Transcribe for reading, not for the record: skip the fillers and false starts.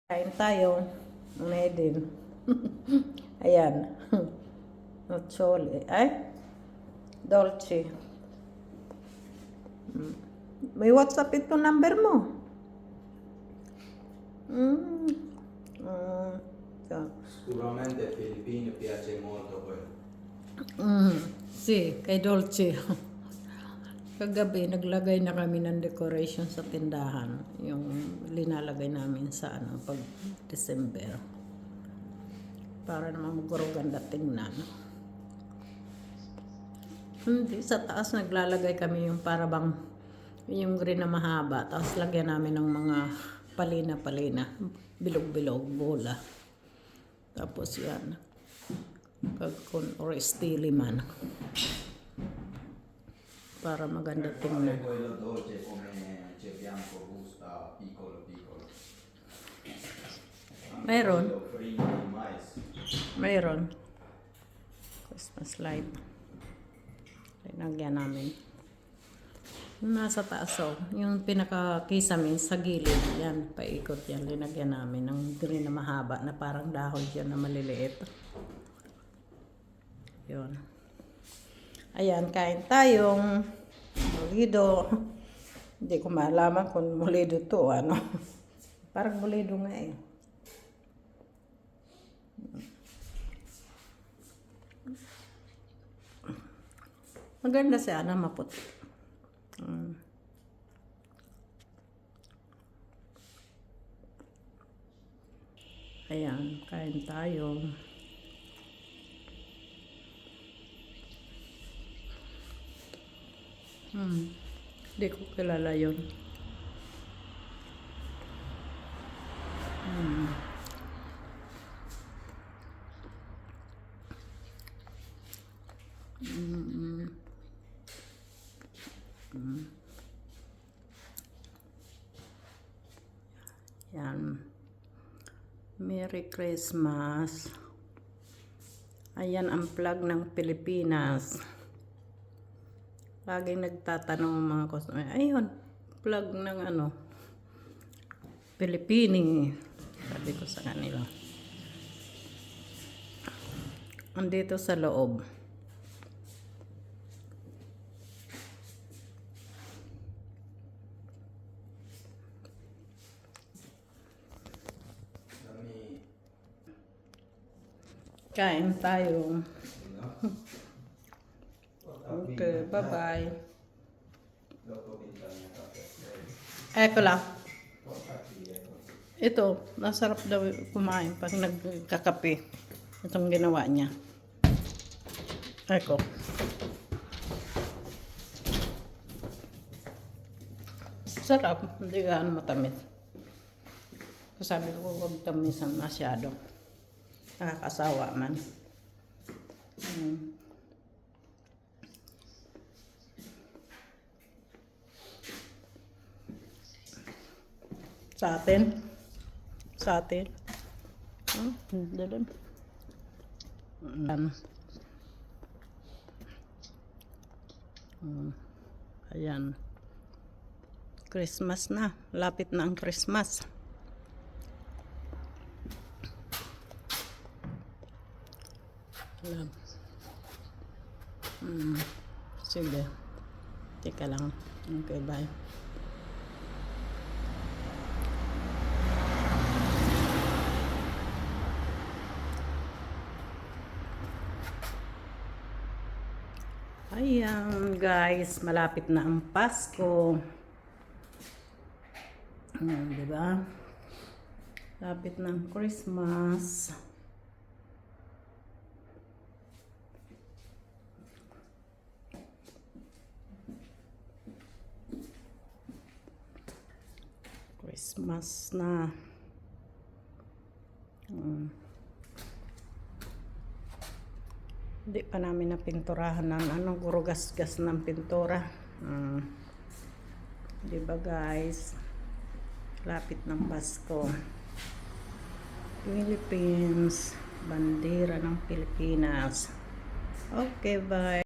Kain tayo ng din. Ayan. Nochole. Ay? Dolce. May WhatsApp ito number mo. Sicuramente ai filippini piace molto quello. Si, kay Dolce. Kagabi, naglagay na kami ng decoration sa tindahan. Yung linalagay namin sa pag December. Para naman maguruganda tingnan. Hindi, sa taas naglalagay kami yung para bang yung green na mahaba. Tapos lagyan namin ng mga palina-palina. Bilog-bilog, bola. Tapos yan. Kagkon or stili man. Para maganda tingnan. Quello dolce come c'è bianco gusta piccolo piccolo. Meron. Quello primo di mais. Mayroon. Christmas light. Linagyan namin. Yung nasa taas yung pinaka-kisame sa gilid, yan, paikot yan, linagyan namin ng green na mahaba na parang dahon dyan na maliliit. Yun. Ayan, kain tayong molido. Hindi ko malaman kung molido to, ano. Parang molido nga eh. Maganda siya na maputi. Ayan, kain tayo. Hindi ko kilala yun. Yan. Merry Christmas. Ayan ang flag ng Pilipinas. Laging nagtatanong ang mga customer. Ayun, flag ng Pilipini. Sabi ko sa kanila. Andito sa loob. Kain tayo. Okay, bye-bye. Eko lang. Ito, nasarap daw kumain pag nagkakape. Itong ginawa niya. Eko. Sarap, hindi gaano matamis. Sabi ko, huwag tamisan masyado. Nakakasawa man. Sa atin. Dalam. Ayan. Christmas na. Lapit na ang Christmas. Sige. Teka lang. Okay, bye. Ayan guys, malapit na ang Pasko. Diba? Lapit na ang Christmas. Christmas na. Hindi pa namin napinturahan ng gurugas-gas ng pintura. Diba guys? Lapit ng Pasko. Philippines. Bandera ng Pilipinas. Okay, bye.